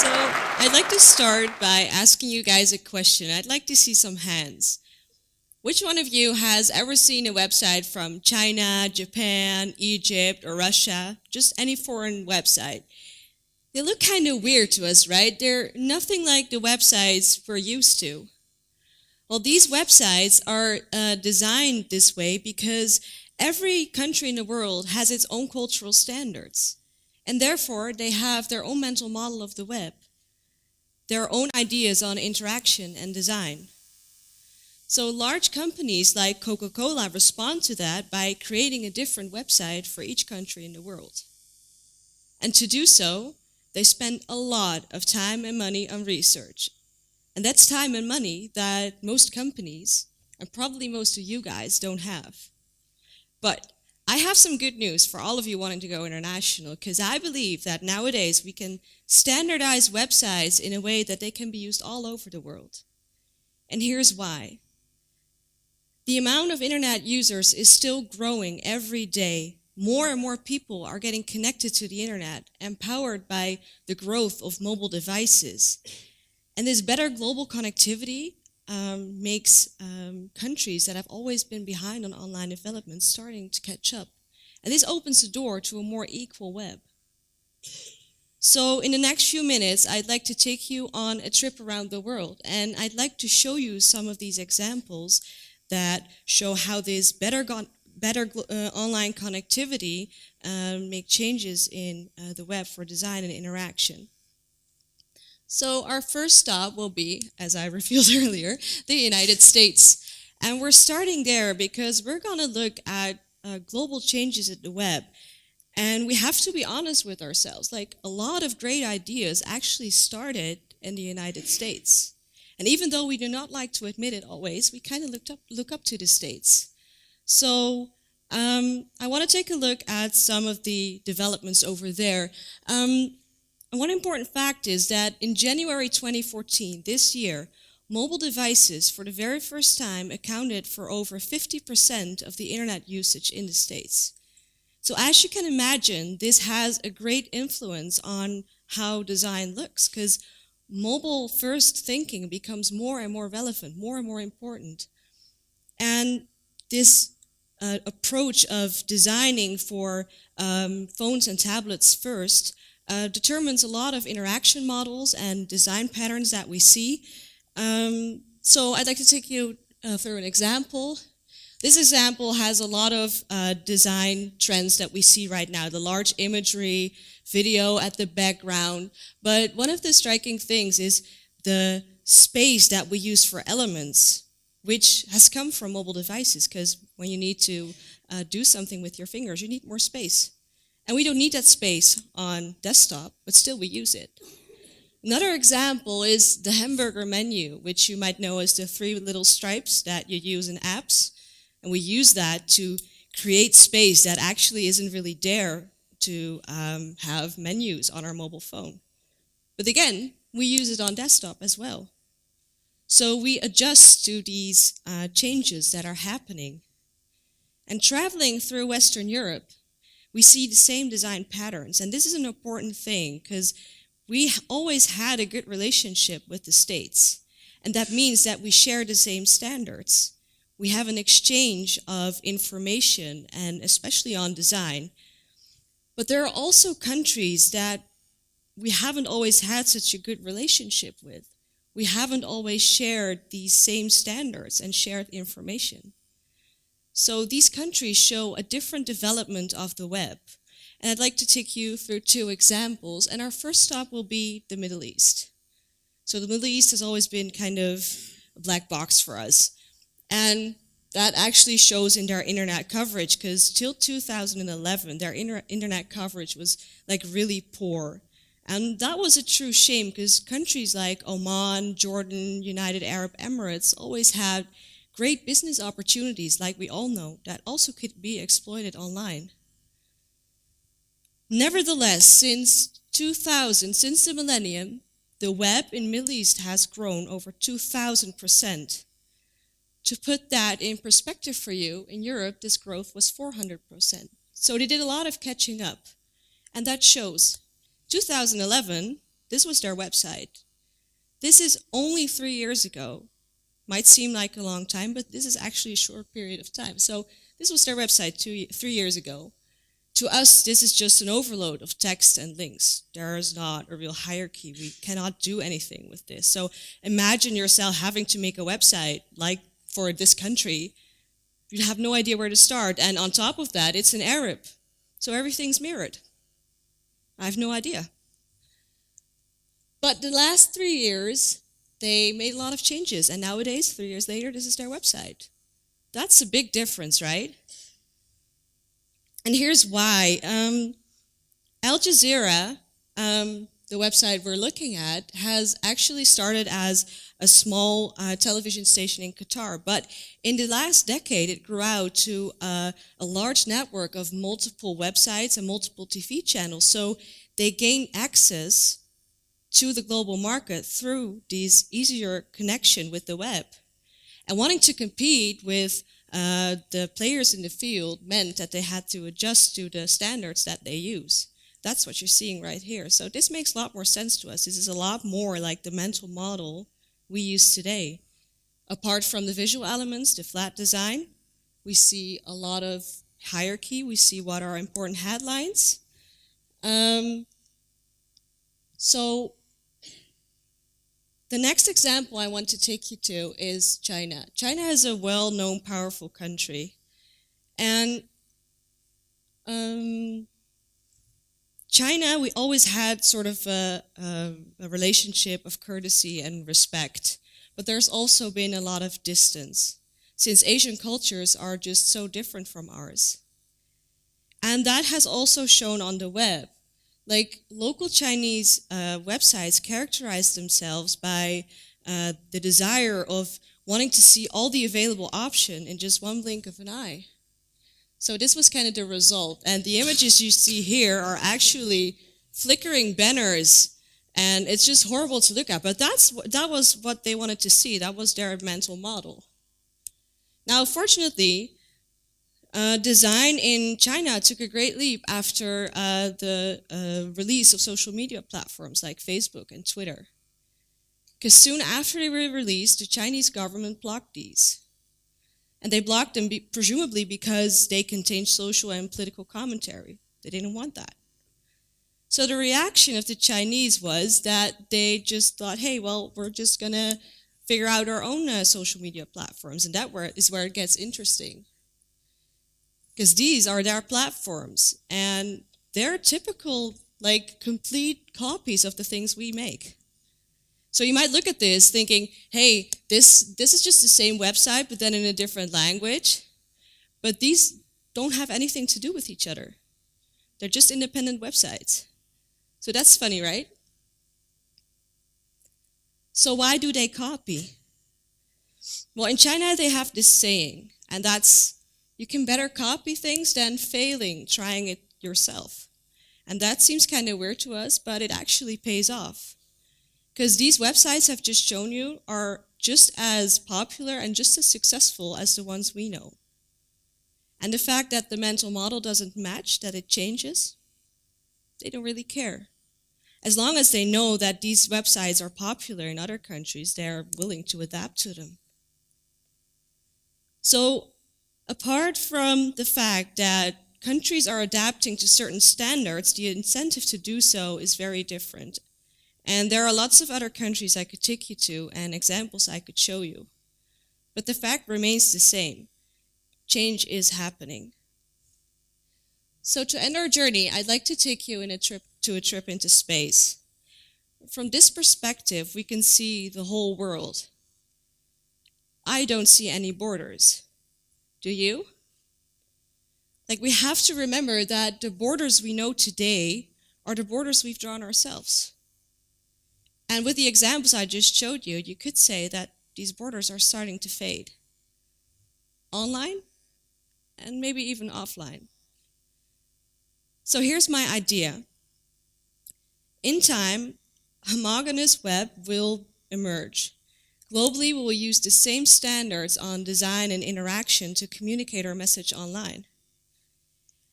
So I'd like to start by asking you guys a question. I'd like to see some hands. Which one of you has ever seen a website from China, Japan, Egypt, or Russia? Just any foreign website. They look kind of weird to us, right? They're nothing like the websites we're used to. Well, these websites are designed this way because every country in the world has its own cultural standards. And therefore, they have their own mental model of the web, their own ideas on interaction and design. So large companies like Coca-Cola respond to that by creating a different website for each country in the world. And to do so, they spend a lot of time and money on research. And that's time and money that most companies, and probably most of you guys, don't have. But I have some good news for all of you wanting to go international, because I believe that nowadays we can standardize websites in a way that they can be used all over the world. And here's why. The amount of internet users is still growing every day. More and more people are getting connected to the internet, empowered by the growth of mobile devices. And this better global connectivity makes countries that have always been behind on online development starting to catch up. And this opens the door to a more equal web. So in the next few minutes, I'd like to take you on a trip around the world. And I'd like to show you some of these examples that show how this better online connectivity make changes in the web for design and interaction. So our first stop will be, as I revealed earlier, the United States. And we're starting there because we're going to look at global changes in the web. And we have to be honest with ourselves. Like, a lot of great ideas actually started in the United States. And even though we do not like to admit it always, we kind of look up to the States. So I want to take a look at some of the developments over there. And one important fact is that in January 2014, this year, mobile devices for the very first time accounted for over 50% of the internet usage in the States. So as you can imagine, this has a great influence on how design looks, because mobile-first thinking becomes more and more relevant, more and more important. And this approach of designing for phones and tablets first determines a lot of interaction models and design patterns that we see. So I'd like to take you through an example. This example has a lot of design trends that we see right now, the large imagery, video at the background. But one of the striking things is the space that we use for elements, which has come from mobile devices, because when you need to do something with your fingers, you need more space. And we don't need that space on desktop, but still we use it. Another example is the Hamburger Menu, which you might know as the 3 little stripes that you use in apps. And we use that to create space that actually isn't really there to have menus on our mobile phone. But again, we use it on desktop as well. So we adjust to these changes that are happening. And traveling through Western Europe, we see the same design patterns. And this is an important thing because we always had a good relationship with the States. And that means that we share the same standards. We have an exchange of information, and especially on design. But there are also countries that we haven't always had such a good relationship with. We haven't always shared these same standards and shared information. So these countries show a different development of the web. And I'd like to take you through 2 examples. And our first stop will be the Middle East. So the Middle East has always been kind of a black box for us. And that actually shows in their internet coverage, because till 2011, their internet coverage was like really poor. And that was a true shame, because countries like Oman, Jordan, United Arab Emirates always had great business opportunities, like we all know, that also could be exploited online. Nevertheless, since 2000, since the millennium, the web in Middle East has grown over 2,000%. To put that in perspective for you, in Europe, this growth was 400%. So they did a lot of catching up. And that shows 2011, This was their website. This is only 3 years ago. Might seem like a long time, but this is actually a short period of time. So this was their website 3 years ago. To us, this is just an overload of text and links. There is not a real hierarchy. We cannot do anything with this. So imagine yourself having to make a website like for this country. You have no idea where to start. And on top of that, it's in Arab. So everything's mirrored. I have no idea. But the last 3 years, they made a lot of changes. And nowadays, 3 years later, this is their website. That's a big difference, right? And here's why. Al Jazeera, the website we're looking at, has actually started as a small television station in Qatar. But in the last decade, it grew out to a large network of multiple websites and multiple TV channels. So they gain access to the global market through these easier connection with the web. And wanting to compete with the players in the field meant that they had to adjust to the standards that they use. That's what you're seeing right here. So this makes a lot more sense to us. This is a lot more like the mental model we use today. Apart from the visual elements, the flat design, we see a lot of hierarchy. We see what are important headlines. So the next example I want to take you to is China. China is a well-known, powerful country. And China, we always had sort of a relationship of courtesy and respect. But there's also been a lot of distance, since Asian cultures are just so different from ours. And that has also shown on the web. Like, local Chinese websites characterize themselves by the desire of wanting to see all the available options in just one blink of an eye. So this was kind of the result. And the images you see here are actually flickering banners, and it's just horrible to look at. But that was what they wanted to see. That was their mental model. Now, fortunately, design in China took a great leap after the release of social media platforms like Facebook and Twitter. Because soon after they were released, the Chinese government blocked these. And they blocked them presumably because they contained social and political commentary. They didn't want that. So the reaction of the Chinese was that they just thought, hey, well, we're just going to figure out our own social media platforms. And that is where it gets interesting. Because these are their platforms, and they're typical, like, complete copies of the things we make. So you might look at this thinking, hey, this is just the same website, but then in a different language. But these don't have anything to do with each other. They're just independent websites. So that's funny, right? So why do they copy? Well, in China, they have this saying, and that's, you can better copy things than failing trying it yourself. And that seems kind of weird to us, but it actually pays off. Because these websites I've just shown you are just as popular and just as successful as the ones we know. And the fact that the mental model doesn't match, that it changes, they don't really care. As long as they know that these websites are popular in other countries, they're willing to adapt to them. So, apart from the fact that countries are adapting to certain standards, the incentive to do so is very different. And there are lots of other countries I could take you to and examples I could show you. But the fact remains the same. Change is happening. So to end our journey, I'd like to take you on a trip into space. From this perspective, we can see the whole world. I don't see any borders. Do you? Like, we have to remember that the borders we know today are the borders we've drawn ourselves. And with the examples I just showed you, you could say that these borders are starting to fade. Online, and maybe even offline. So here's my idea. In time, homogeneous web will emerge. Globally, we will use the same standards on design and interaction to communicate our message online.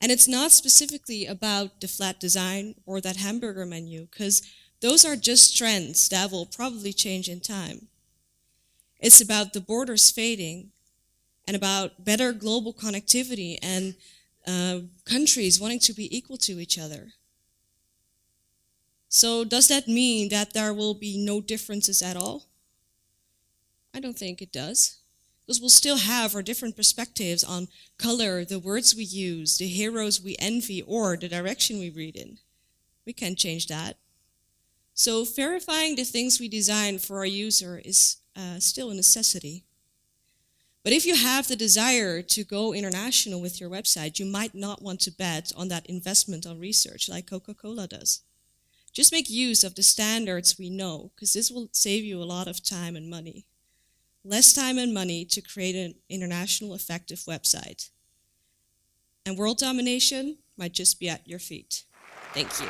And it's not specifically about the flat design or that hamburger menu, because Those are just trends that will probably change in time. It's about the borders fading and about better global connectivity and countries wanting to be equal to each other. So does that mean that there will be no differences at all? I don't think it does. Because we'll still have our different perspectives on color, the words we use, the heroes we envy, or the direction we read in. We can't change that. So verifying the things we design for our user is still a necessity. But if you have the desire to go international with your website, you might not want to bet on that investment on research like Coca-Cola does. Just make use of the standards we know, because this will save you a lot of time and money. Less time and money to create an international effective website. And world domination might just be at your feet. Thank you.